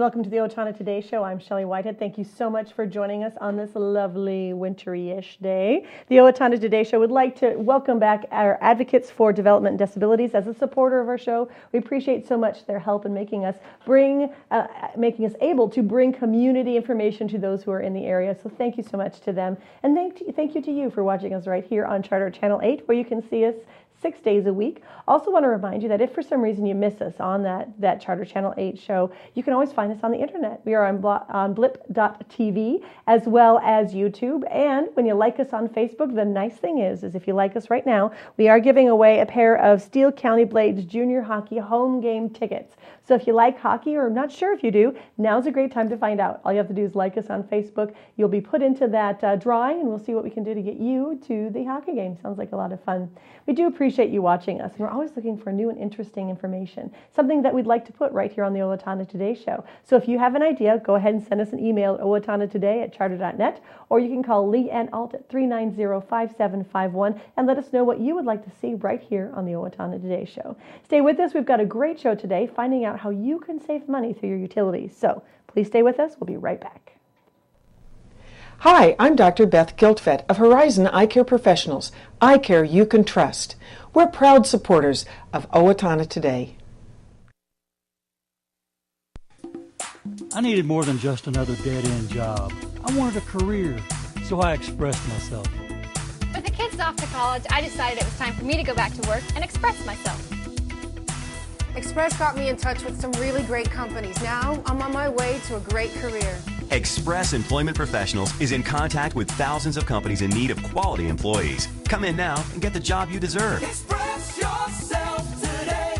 welcome to the Owatonna Today Show. I'm Shelley Whitehead. Thank you so much for joining us on this lovely wintry-ish day. The Owatonna Today Show would like to welcome back our advocates for development and disabilities. As a supporter of our show, we appreciate so much their help in making us able to bring community information to those who are in the area. So thank you so much to them. And thank you to you for watching us right here on Charter Channel 8, where you can see us 6 days a week. Also want to remind you that if for some reason you miss us on that Charter Channel 8 show, you can always find us on the internet. We are on blip.tv as well as YouTube. And when you like us on Facebook, the nice thing is if you like us right now, we are giving away a pair of Steele County Blades Junior Hockey home game tickets. So if you like hockey, or not sure if you do, now's a great time to find out. All you have to do is like us on Facebook. You'll be put into that drawing, and we'll see what we can do to get you to the hockey game. Sounds like a lot of fun. We do appreciate you watching us, and we're always looking for new and interesting information, something that we'd like to put right here on the Owatonna Today Show. So if you have an idea, go ahead and send us an email at owatonnatoday@charter.net, or you can call Leanne Alt at 390-5751 and let us know what you would like to see right here on the Owatonna Today Show. Stay with us. We've got a great show today, finding out how you can save money through your utilities. So please stay with us. We'll be right back. Hi, I'm Dr. Beth Giltfett of Horizon Eye Care Professionals, eye care you can trust. We're proud supporters of Owatonna Today. I needed more than just another dead-end job. I wanted a career, so I expressed myself. With the kids off to college, I decided it was time for me to go back to work and express myself. Express got me in touch with some really great companies. Now, I'm on my way to a great career. Express Employment Professionals is in contact with thousands of companies in need of quality employees. Come in now and get the job you deserve. Express yourself today.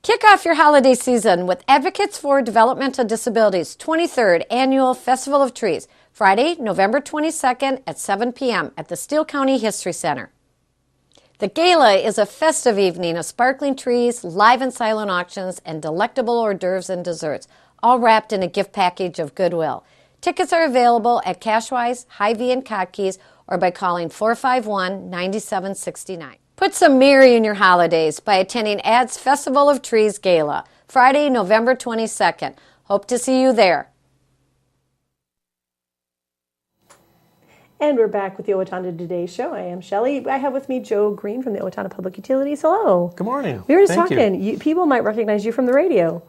Kick off your holiday season with Advocates for Developmental Disabilities 23rd Annual Festival of Trees, Friday, November 22nd at 7 p.m. at the Steele County History Center. The gala is a festive evening of sparkling trees, live and silent auctions, and delectable hors d'oeuvres and desserts, all wrapped in a gift package of goodwill. Tickets are available at Cashwise, Hy-Vee, and Kotke's, or by calling 451-9769. Put some merry in your holidays by attending AD's Festival of Trees Gala, Friday, November 22nd. Hope to see you there. And we're back with the Owatonna Today Show. I am Shelley. I have with me Joe Green from the Owatonna Public Utilities. Hello. Good morning. We were just talking. People might recognize you from the radio.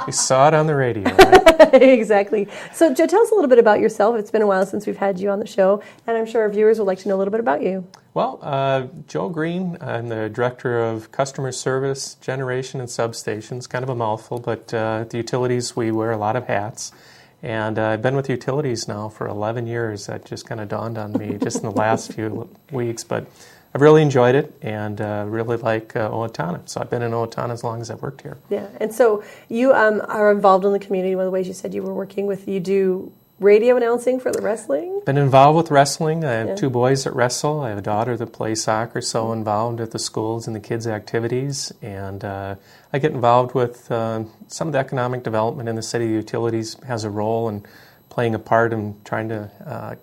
You saw it on the radio, right? Exactly. So, Joe, tell us a little bit about yourself. It's been a while since we've had you on the show, and I'm sure our viewers would like to know a little bit about you. Well, Joe Green, I'm the Director of Customer Service, Generation, and Substations. Kind of a mouthful, but at the utilities we wear a lot of hats. And I've been with utilities now for 11 years. That just kind of dawned on me just in the last few weeks. But I've really enjoyed it and really like Owatonna. So I've been in Owatonna as long as I've worked here. Yeah, and so you are involved in the community. One of the ways you said you were working with, you do radio announcing for the wrestling? Been involved with wrestling. I have two boys that wrestle. I have a daughter that plays soccer, so involved at the schools and the kids' activities. And I get involved with some of the economic development in the city. Utilities has a role in playing a part in trying to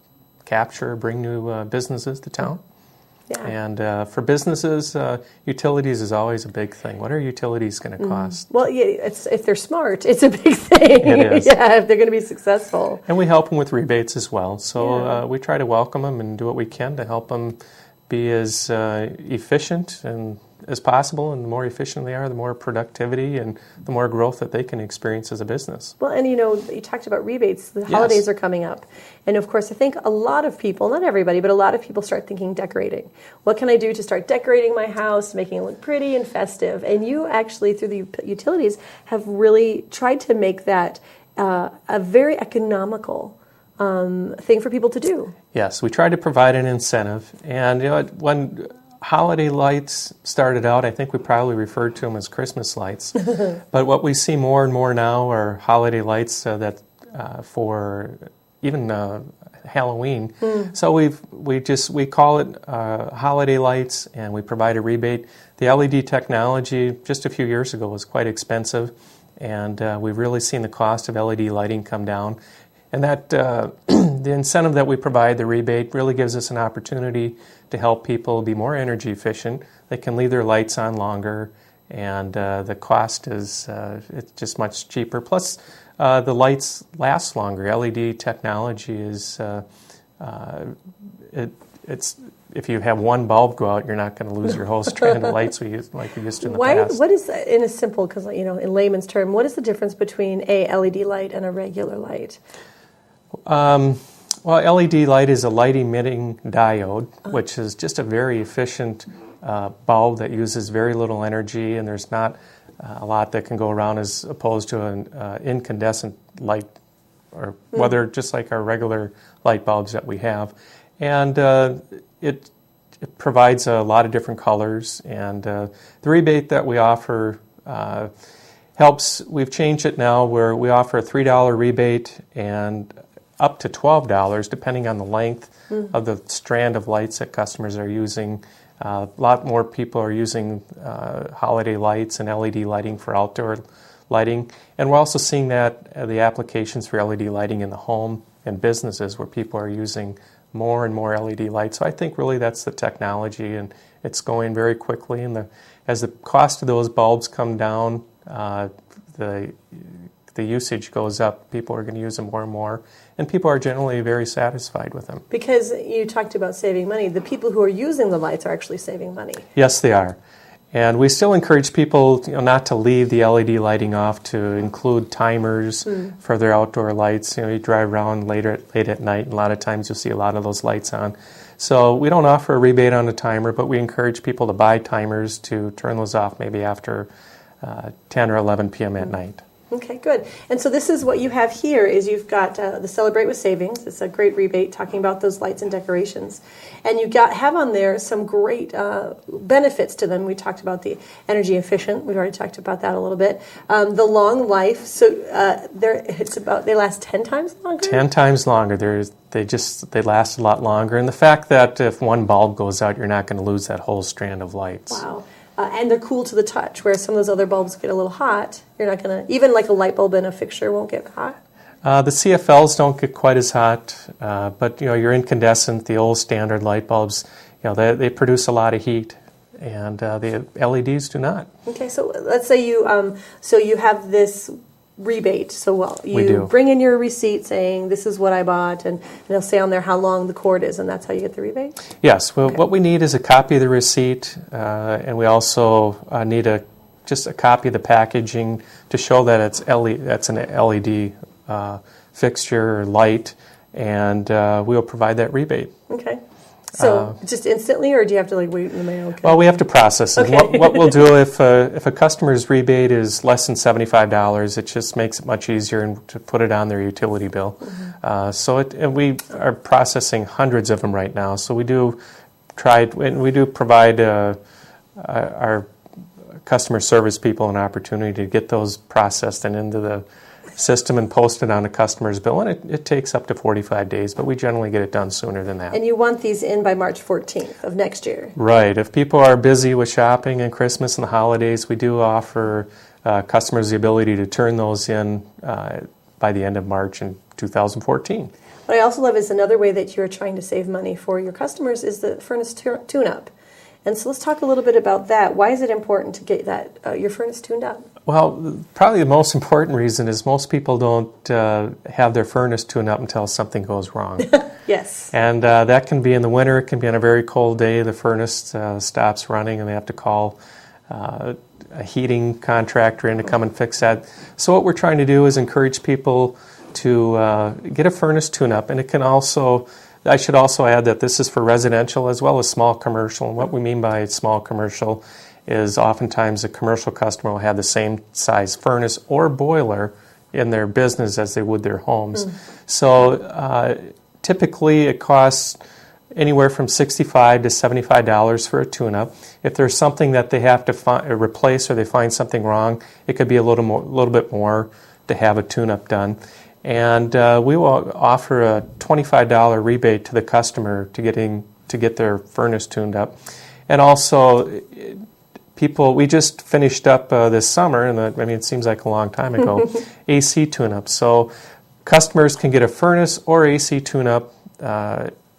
capture, bring new businesses to town. Yeah. And for businesses, utilities is always a big thing. What are utilities going to cost? Well, yeah, if they're smart, it's a big thing. It is. Yeah, if they're going to be successful. And we help them with rebates as well. So we try to welcome them and do what we can to help them be as efficient and as possible. And the more efficient they are, the more productivity and the more growth that they can experience as a business. Well, and you talked about rebates. The holidays are coming up. And of course, I think a lot of people, not everybody, but a lot of people start thinking decorating. What can I do to start decorating my house, making it look pretty and festive? And you actually, through the utilities, have really tried to make that a very economical thing for people to do. Yes, we try to provide an incentive. And when holiday lights started out, I think we probably referred to them as Christmas lights. But what we see more and more now are holiday lights that for even Halloween. So we call it holiday lights, and we provide a rebate. The LED technology just a few years ago was quite expensive, and we've really seen the cost of LED lighting come down. And that the incentive that we provide, the rebate, really gives us an opportunity to help people be more energy efficient. They can leave their lights on longer, and the cost is it's just much cheaper. Plus, the lights last longer. LED technology is it's if you have one bulb go out, you're not going to lose your whole strand of lights like we used to in the past. What is, in a simple, because in layman's term, what is the difference between a LED light and a regular light? Well, LED light is a light-emitting diode, which is just a very efficient bulb that uses very little energy, and there's not a lot that can go around as opposed to an incandescent light, or whether just like our regular light bulbs that we have. And it provides a lot of different colors, and the rebate that we offer helps. We've changed it now where we offer a $3 rebate and up to $12 depending on the length of the strand of lights that customers are using. A lot more people are using holiday lights and LED lighting for outdoor lighting, and we're also seeing that the applications for LED lighting in the home and businesses where people are using more and more LED lights. So I think really that's the technology, and it's going very quickly, and as the cost of those bulbs come down, the usage goes up. People are going to use them more and more, and people are generally very satisfied with them. Because you talked about saving money, the people who are using the lights are actually saving money. Yes, they are. And we still encourage people not to leave the LED lighting off, to include timers for their outdoor lights. You drive around late at night, and a lot of times you'll see a lot of those lights on. So we don't offer a rebate on a timer, but we encourage people to buy timers to turn those off maybe after 10 or 11 p.m. at night. Okay, good. And so this is what you have here is you've got the Celebrate with Savings. It's a great rebate talking about those lights and decorations. And you have on there some great benefits to them. We talked about the energy efficient. We've already talked about that a little bit. The long life. So they last 10 times longer? 10 times longer. They last a lot longer. And the fact that if one bulb goes out, you're not going to lose that whole strand of lights. Wow. And they're cool to the touch, whereas some of those other bulbs get a little hot. You're not going to, even like a light bulb in a fixture won't get hot. The CFLs don't get quite as hot, but your incandescent, the old standard light bulbs, they produce a lot of heat, and the LEDs do not. Okay, so let's say you have this rebate. So you bring in your receipt saying this is what I bought, and they'll say on there how long the cord is, and that's how you get the rebate? Yes. Well, what we need is a copy of the receipt, and we also need just a copy of the packaging to show that that's an LED fixture or light, and we'll provide that rebate. Okay. So just instantly, or do you have to wait in the mail? Okay. Well, we have to process it. Okay. What we'll do if a customer's rebate is less than $75, it just makes it much easier to put it on their utility bill. And we are processing hundreds of them right now. So we do provide our customer service people an opportunity to get those processed and into the system and posted on the customer's bill, and it takes up to 45 days, but we generally get it done sooner than that. And you want these in by March 14th of next year? Right. If people are busy with shopping and Christmas and the holidays, we do offer customers the ability to turn those in by the end of March in 2014. What I also love is another way that you're trying to save money for your customers is the furnace tune-up. And so let's talk a little bit about that. Why is it important to get that your furnace tuned up? Well, probably the most important reason is most people don't have their furnace tuned up until something goes wrong. Yes. And that can be in the winter. It can be on a very cold day. The furnace stops running, and they have to call a heating contractor in to come and fix that. So what we're trying to do is encourage people to get a furnace tune-up, and it can also... I should also add that this is for residential as well as small commercial. And what we mean by small commercial is oftentimes a commercial customer will have the same size furnace or boiler in their business as they would their homes. So typically it costs anywhere from $65 to $75 for a tune-up. If there's something that they have to replace or they find something wrong, it could be a little bit more to have a tune-up done. And we will offer a $25 rebate to the customer to get their furnace tuned up. And also, we just finished up this summer, and it seems like a long time ago, AC tune-up. So customers can get a furnace or AC tune-up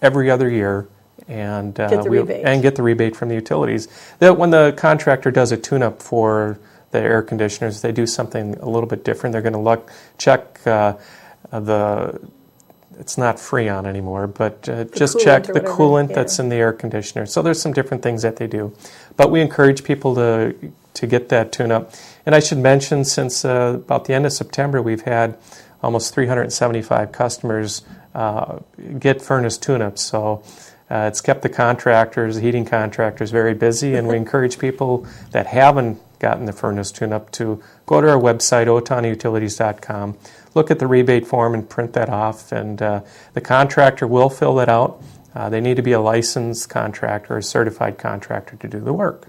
every other year and get the rebate from the utilities. When the contractor does a tune-up for the air conditioners, they do something a little bit different. They're going to check it's not Freon anymore, but just check the coolant that's in the air conditioner. So there's some different things that they do. But we encourage people to get that tune-up. And I should mention, since about the end of September, we've had almost 375 customers get furnace tune-ups. So it's kept the heating contractors very busy, and we encourage people that haven't gotten the furnace tune-up to go to our website, OwatonnaUtilities.com, look at the rebate form and print that off, and the contractor will fill that out. They need to be a licensed contractor or a certified contractor to do the work.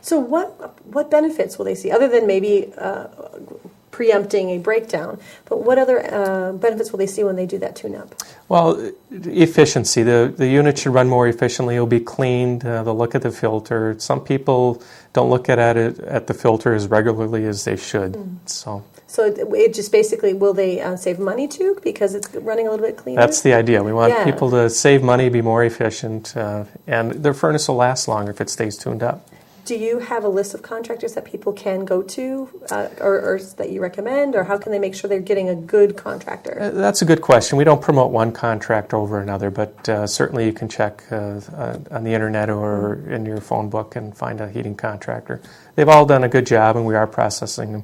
So what benefits will they see, other than maybe preempting a breakdown, but what other benefits will they see when they do that tune-up? Well, efficiency. The unit should run more efficiently. It'll be cleaned. They'll look at the filter. Some people don't look at the filter as regularly as they should. So it just basically, will they save money too because it's running a little bit cleaner? That's the idea. We want people to save money, be more efficient, and their furnace will last longer if it stays tuned up. Do you have a list of contractors that people can go to or that you recommend, or how can they make sure they're getting a good contractor? That's a good question. We don't promote one contractor over another, but certainly you can check on the internet or in your phone book and find a heating contractor. They've all done a good job, and we are processing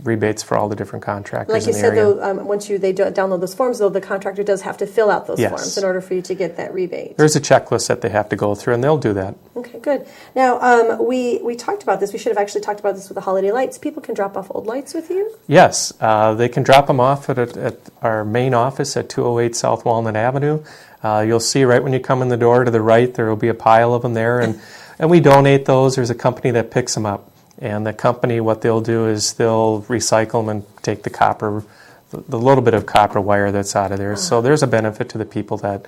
rebates for all the different contractors like in the you said, area. though, once they download those forms, though, the contractor does have to fill out those forms in order for you to get that rebate. There's a checklist that they have to go through, and they'll do that. Okay, good. Now, we talked about this. We should have actually talked about this with the holiday lights. People can drop off old lights with you? Yes, they can drop them off at our main office at 208 South Walnut Avenue. You'll see right when you come in the door to the right, there will be a pile of them there, and we donate those. There's a company that picks them up. And the company, what they'll do is they'll recycle them and take the copper, the little bit of copper wire that's out of there. So there's a benefit to the people that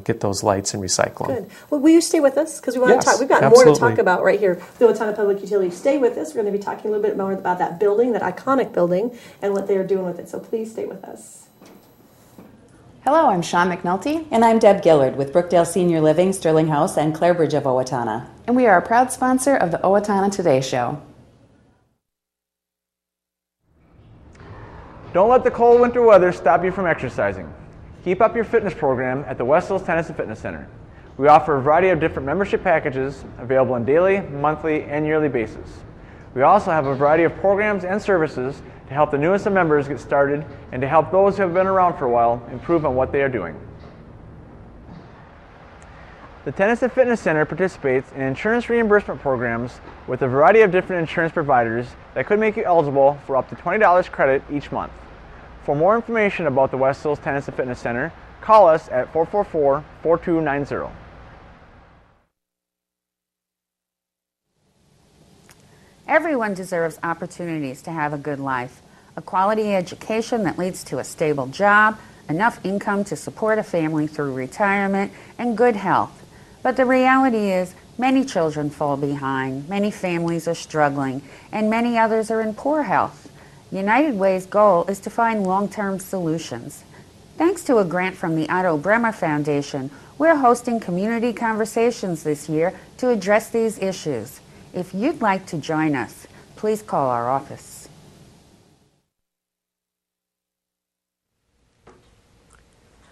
get those lights and recycle them. Good. Well, will you stay with us? Because we want to talk. We've got more to talk about right here. The Owatonna Public Utilities. Stay with us. We're going to be talking a little bit more about that building, that iconic building, and what they are doing with it. So please stay with us. Hello, I'm Sean McNulty. And I'm Deb Gillard with Brookdale Senior Living, Sterling House, and Clarebridge of Owatonna. And we are a proud sponsor of the Owatonna Today Show. Don't let the cold winter weather stop you from exercising. Keep up your fitness program at the West Hills Tennis and Fitness Center. We offer a variety of different membership packages available on daily, monthly, and yearly basis. We also have a variety of programs and services to help the newest of members get started and to help those who have been around for a while improve on what they are doing. The Tennis and Fitness Center participates in insurance reimbursement programs with a variety of different insurance providers that could make you eligible for up to $20 credit each month. For more information about the West Hills Tennis and Fitness Center, call us at 444-4290. Everyone deserves opportunities to have a good life, a quality education that leads to a stable job, enough income to support a family through retirement, and good health. But the reality is, many children fall behind, many families are struggling, and many others are in poor health. United Way's goal is to find long-term solutions. Thanks to a grant from the Otto Bremer Foundation, we're hosting community conversations this year to address these issues. If you'd like to join us, please call our office.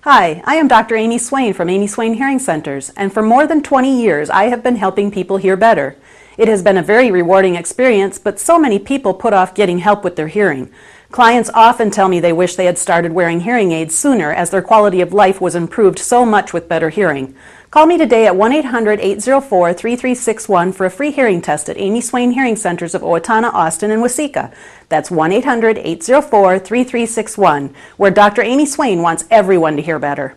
Hi, I am Dr. Amy Swain from Amy Swain Hearing Centers, and for more than 20 years I have been helping people hear better. It has been a very rewarding experience, but so many people put off getting help with their hearing. Clients often tell me they wish they had started wearing hearing aids sooner, as their quality of life was improved so much with better hearing. Call me today at 1-800-804-3361 for a free hearing test at Amy Swain Hearing Centers of Owatonna, Austin, and Waseca. That's 1-800-804-3361, where Dr. Amy Swain wants everyone to hear better.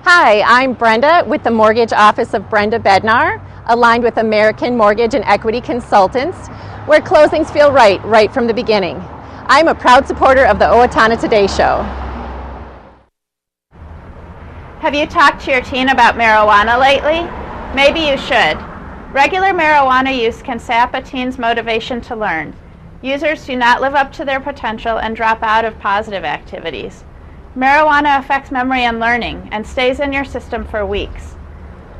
Hi, I'm Brenda with the Mortgage Office of Brenda Bednar, aligned with American Mortgage and Equity Consultants. where closings feel right from the beginning. I'm a proud supporter of the Owatonna Today Show. Have you talked to your teen about marijuana lately? Maybe you should. Regular marijuana use can sap a teen's motivation to learn. Users do not live up to their potential and drop out of positive activities. Marijuana affects memory and learning and stays in your system for weeks.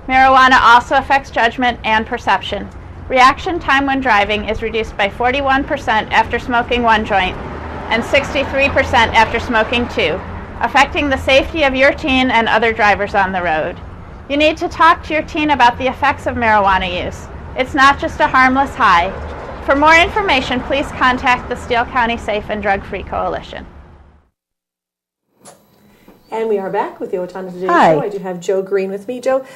Marijuana also affects judgment and perception. Reaction time when driving is reduced by 41% after smoking 1 joint and 63% after smoking 2, affecting the safety of your teen and other drivers on the road. You need to talk to your teen about the effects of marijuana use. It's not just a harmless high. For more information, please contact the Steele County Safe and Drug-Free Coalition. And we are back with the Owatonna Today Hi. Show. I do have Joe Green with me. Joe,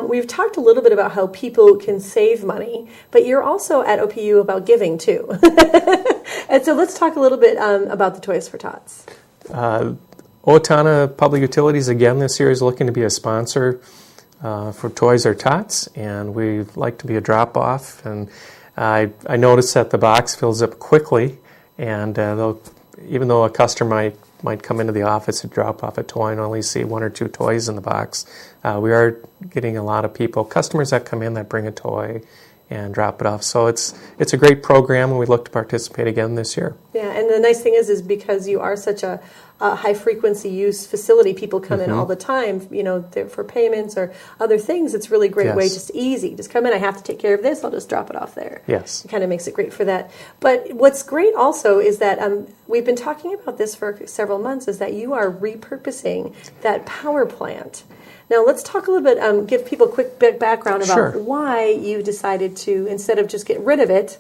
we've talked a little bit about how people can save money, but you're also at OPU about giving too. And so let's talk a little bit about the Toys for Tots. Owatonna Public Utilities again this year is looking to be a sponsor for Toys or Tots, and we'd like to be a drop-off. And I noticed that the box fills up quickly, and even though a customer might come into the office to drop off a toy and only see 1 or 2 toys in the box, we are getting a lot of customers that come in that bring a toy and drop it off. So it's a great program, and we look to participate again this year. Yeah, and the nice thing is because you are such a high frequency use facility, people come in all the time, for payments or other things. It's really a great way, just easy. Just come in, I have to take care of this, I'll just drop it off there. Yes. It kind of makes it great for that. But what's great also is that we've been talking about this for several months, is that you are repurposing that power plant. Now let's talk a little bit, give people a quick background about why you decided to, instead of just get rid of it,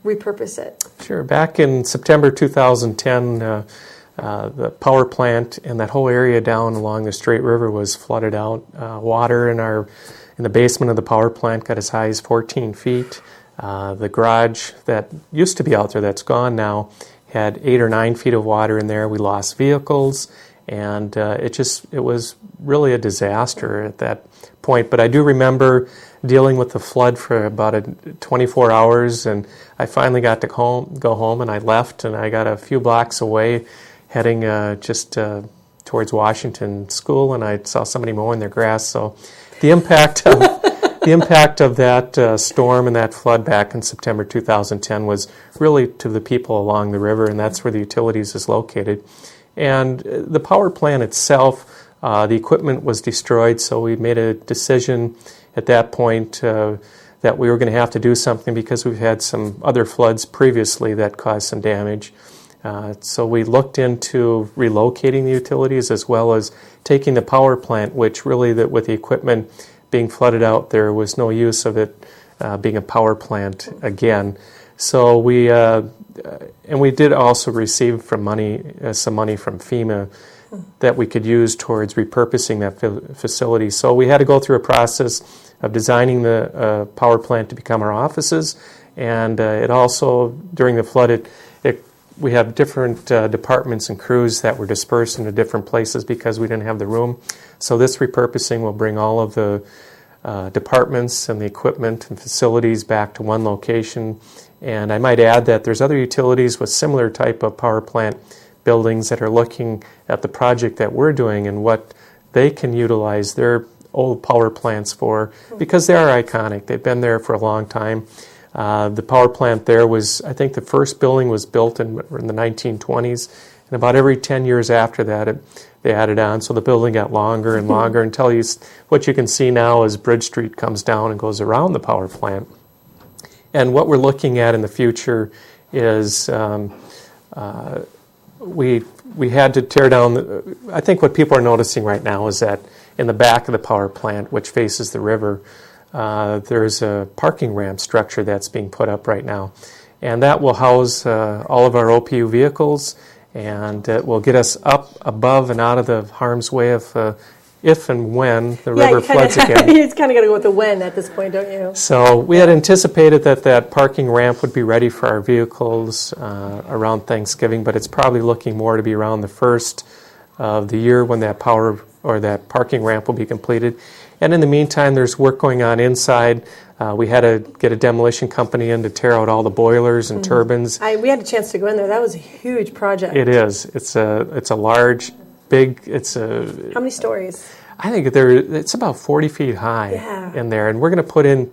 repurpose it. Sure. Back in September 2010, the power plant and that whole area down along the Straight River was flooded out. Water in the basement of the power plant got as high as 14 feet. The garage that used to be out there, that's gone now, had 8 or 9 feet of water in there. We lost vehicles, and it was really a disaster at that point. But I do remember dealing with the flood for about 24 hours, and I finally got to go home, and I left, and I got a few blocks away, heading towards Washington School, and I saw somebody mowing their grass. So the impact of that storm and that flood back in September 2010 was really to the people along the river, and that's where the utilities is located. And the power plant itself, the equipment was destroyed, so we made a decision at that point that we were going to have to do something because we've had some other floods previously that caused some damage. So we looked into relocating the utilities as well as taking the power plant, which really, with the equipment being flooded out, there was no use of it being a power plant again. So we did also receive some money from FEMA that we could use towards repurposing that facility. So we had to go through a process of designing the power plant to become our offices, and it also, during the flood, we have different departments and crews that were dispersed into different places because we didn't have the room. So this repurposing will bring all of the departments and the equipment and facilities back to one location. And I might add that there's other utilities with similar type of power plant buildings that are looking at the project that we're doing and what they can utilize their old power plants for, because they are iconic. They've been there for a long time. The power plant there was, I think the first building was built in the 1920s, and about every 10 years after that they added on, so the building got longer and longer until what you can see now is Bridge Street comes down and goes around the power plant. And what we're looking at in the future is we had to tear down, I think what people are noticing right now is that in the back of the power plant, which faces the river, there's a parking ramp structure that's being put up right now, and that will house all of our OPU vehicles, and it will get us up above and out of the harm's way if and when the river floods again. You kind of got to go with the when at this point, don't you? So we had anticipated that parking ramp would be ready for our vehicles around Thanksgiving, but it's probably looking more to be around the first of the year when that parking ramp will be completed. And in the meantime, there's work going on inside We had to get a demolition company in to tear out all the boilers and turbines. We had a chance to go in there. That was a huge project. It is. It's a large, big. How many stories? I think it's about 40 feet high in there, and we're going to put in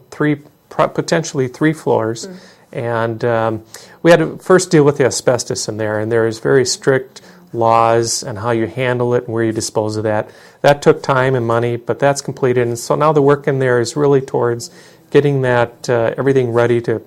potentially three floors. And we had to first deal with the asbestos in there, and there is very strict laws and how you handle it and where you dispose of that. That took time and money, but that's completed. And so now the work in there is really towards getting that everything ready to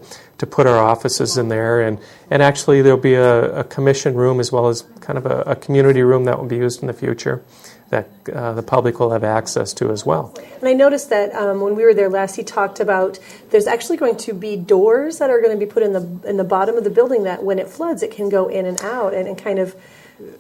put our offices in there. And actually there'll be a commission room as well as kind of a community room that will be used in the future that the public will have access to as well. And I noticed that when we were there last, he talked about there's actually going to be doors that are going to be put in the bottom of the building that when it floods, it can go in and out and kind of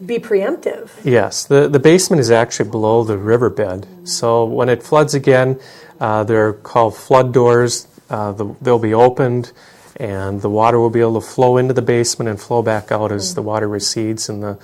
be preemptive. Yes, the basement is actually below the riverbed. So when it floods again, they're called flood doors. They'll be opened, and the water will be able to flow into the basement and flow back out as the water recedes and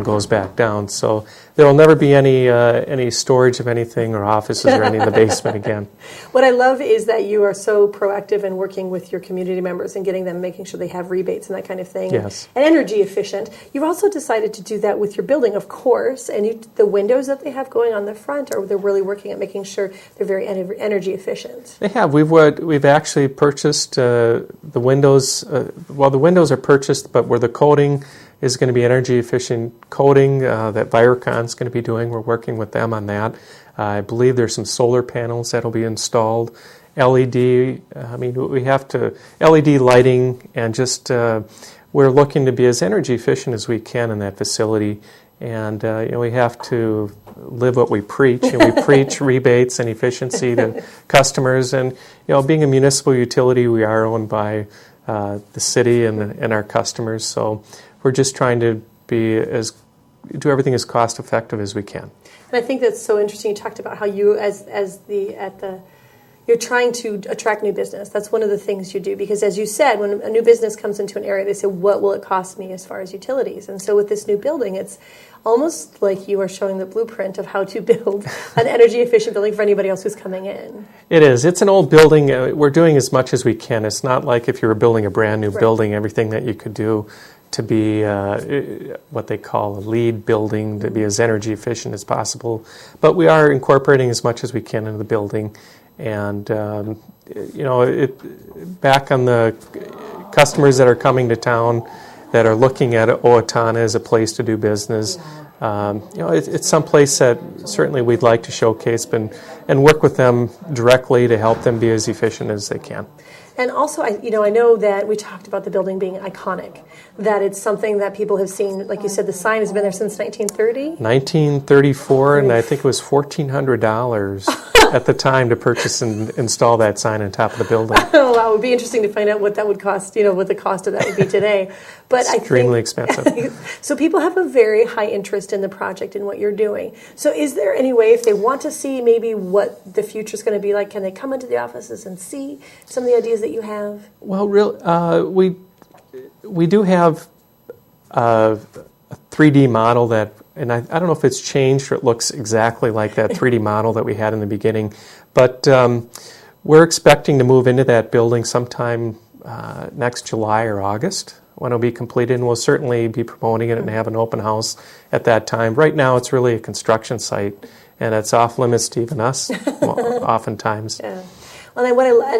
goes back down. So there will never be any storage of anything or offices or anything in the basement again. What I love is that you are so proactive in working with your community members and getting them, making sure they have rebates and that kind of thing. Yes. And energy efficient. You've also decided to do that with your building, of course, and the windows that they have going on the front, or they're really working at making sure they're very energy efficient. They have. We've actually purchased the windows. The windows are purchased, but where the coating is going to be energy efficient coating that Virocon's going to be doing. We're working with them on that. I believe there's some solar panels that will be installed. LED, we have to, LED lighting, and just we're looking to be as energy efficient as we can in that facility. And we have to live what we preach, and we preach rebates and efficiency to customers. And being a municipal utility, we are owned by the city and our customers. So we're just trying to do everything as cost effective as we can. And I think that's so interesting. You talked about how you, you're trying to attract new business. That's one of the things you do, because as you said, when a new business comes into an area, they say, what will it cost me as far as utilities? And so with this new building, it's almost like you are showing the blueprint of how to build an energy efficient building for anybody else who's coming in. It is. It's an old building. We're doing as much as we can. It's not like if you were building a brand new building, everything that you could do to be what they call a LEED building, to be as energy efficient as possible. But we are incorporating as much as we can into the building. And, back on the customers that are coming to town that are looking at Owatonna as a place to do business, it's some place that certainly we'd like to showcase and work with them directly to help them be as efficient as they can. And also, I know that we talked about the building being iconic, that it's something that people have seen. Like you said, the sign has been there since 1930? 1934, and I think it was $1,400 at the time to purchase and install that sign on top of the building. Oh, wow. It would be interesting to find out what that would cost, what the cost of that would be today. But extremely expensive. So people have a very high interest in the project and what you're doing. So is there any way, if they want to see maybe what the future is going to be like, can they come into the offices and see some of the ideas that you have? Well, we do have a 3D model that, and I don't know if it's changed or it looks exactly like that 3D model that we had in the beginning, but we're expecting to move into that building sometime next July or August when it'll be completed, and we'll certainly be promoting it and have an open house at that time. Right now it's really a construction site, and it's off limits to even us oftentimes. Yeah. And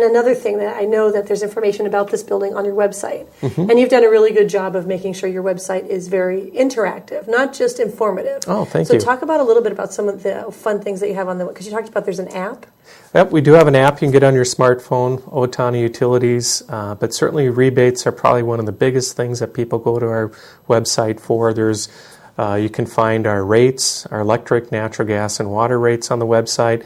another thing that I know that there's information about this building on your website, and you've done a really good job of making sure your website is very interactive, not just informative. Oh, thank you. So talk about a little bit about some of the fun things that you have on because you talked about there's an app. Yep, we do have an app you can get on your smartphone, Owatonna Utilities, but certainly rebates are probably one of the biggest things that people go to our website for. There's you can find our rates, our electric, natural gas, and water rates on the website.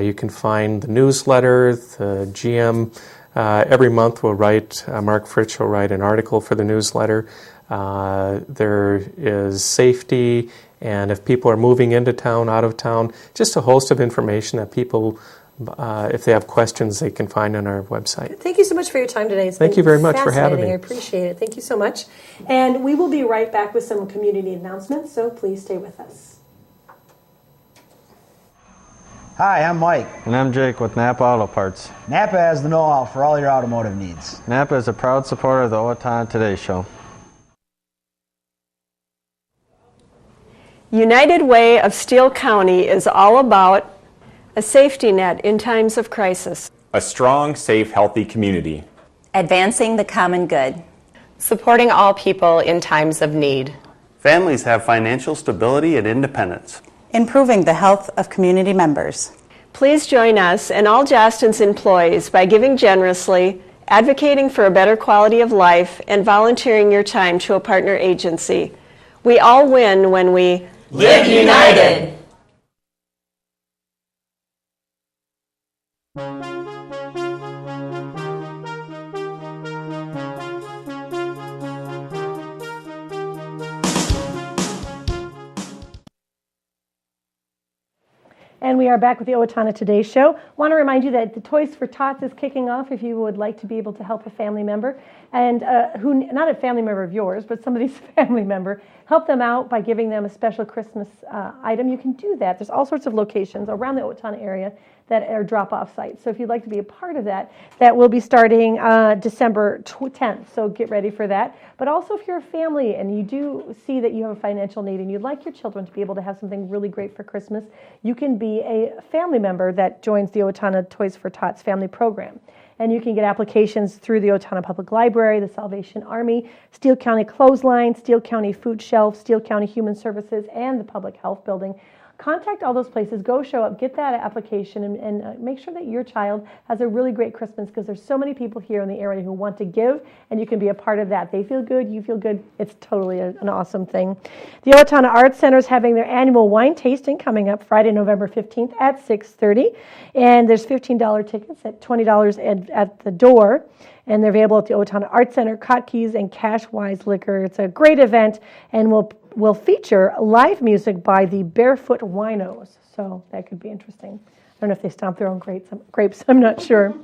You can find the newsletter, the GM. Every month we'll write, Mark Fritsch will write an article for the newsletter. There is safety, and if people are moving into town, out of town, just a host of information that people, if they have questions, they can find on our website. Thank you so much for your time today. Thank you very much for having me. I appreciate it. Thank you so much. And we will be right back with some community announcements, so please stay with us. Hi, I'm Mike. And I'm Jake with Napa Auto Parts. Napa has the know-how for all your automotive needs. Napa is a proud supporter of the Owatonna Today Show. United Way of Steele County is all about a safety net in times of crisis. A strong, safe, healthy community. Advancing the common good. Supporting all people in times of need. Families have financial stability and independence. Improving the health of community members. Please join us and all Jostens employees by giving generously, advocating for a better quality of life, and volunteering your time to a partner agency. We all win when we live united. And we are back with the Owatonna Today Show. Want to remind you that the Toys for Tots is kicking off if you would like to be able to help a family member, and not a family member of yours, but somebody's family member. Help them out by giving them a special Christmas item. You can do that. There's all sorts of locations around the Owatonna area that are drop-off sites. So if you'd like to be a part of that, that will be starting December 10th. So get ready for that. But also if you're a family and you do see that you have a financial need and you'd like your children to be able to have something really great for Christmas, you can be a family member that joins the Owatonna Toys for Tots family program. And you can get applications through the Owatonna Public Library, the Salvation Army, Steele County Clothesline, Steele County Food Shelf, Steele County Human Services, and the Public Health Building. Contact all those places, go show up, get that application, and make sure that your child has a really great Christmas, because there's so many people here in the area who want to give, and you can be a part of that. They feel good, you feel good. It's totally an awesome thing. The Owatonna Arts Center is having their annual wine tasting coming up Friday, November 15th at 6:30, and there's $15 tickets at $20 at the door. And they're available at the Owatonna Arts Center, Kotke's, and Cashwise Liquor. It's a great event, and will feature live music by the Barefoot Winos. So that could be interesting. I don't know if they stomp their own grapes. I'm not sure.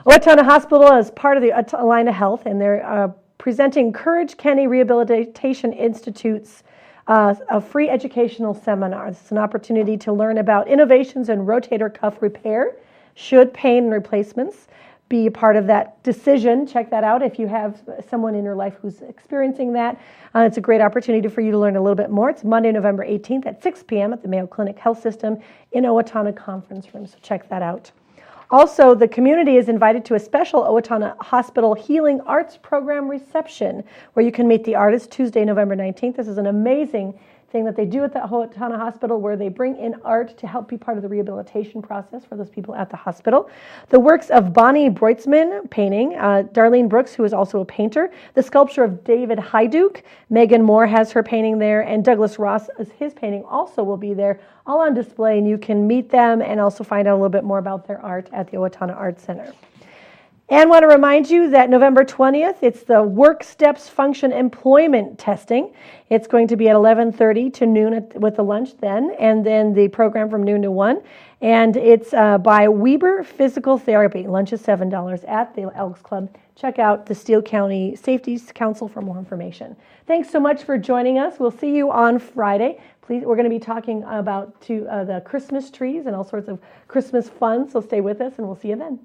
Owatonna Hospital is part of the Owatonna Health, and they're presenting Courage Kenny Rehabilitation Institute's a free educational seminar. It's an opportunity to learn about innovations in rotator cuff repair, should pain and replacements be a part of that decision. Check that out if you have someone in your life who's experiencing that. It's a great opportunity for you to learn a little bit more. It's Monday, November 18th at 6 p.m. at the Mayo Clinic Health System in Owatonna Conference Room, so check that out. Also, the community is invited to a special Owatonna Hospital Healing Arts Program reception where you can meet the artist Tuesday, November 19th. This is an amazing thing that they do at the Owatonna Hospital, where they bring in art to help be part of the rehabilitation process for those people at the hospital. The works of Bonnie Breutzmann painting, Darlene Brooks, who is also a painter, the sculpture of David Hyduke, Megan Moore has her painting there, and Douglas Ross, his painting also will be there, all on display, and you can meet them and also find out a little bit more about their art at the Owatonna Arts Center. And want to remind you that November 20th, it's the Work Steps Function Employment Testing. It's going to be at 11:30 to noon with the lunch then, and then the program from noon to 1. And it's by Weber Physical Therapy. Lunch is $7 at the Elks Club. Check out the Steele County Safety Council for more information. Thanks so much for joining us. We'll see you on Friday. Please, we're going to be talking about the Christmas trees and all sorts of Christmas fun, so stay with us, and we'll see you then.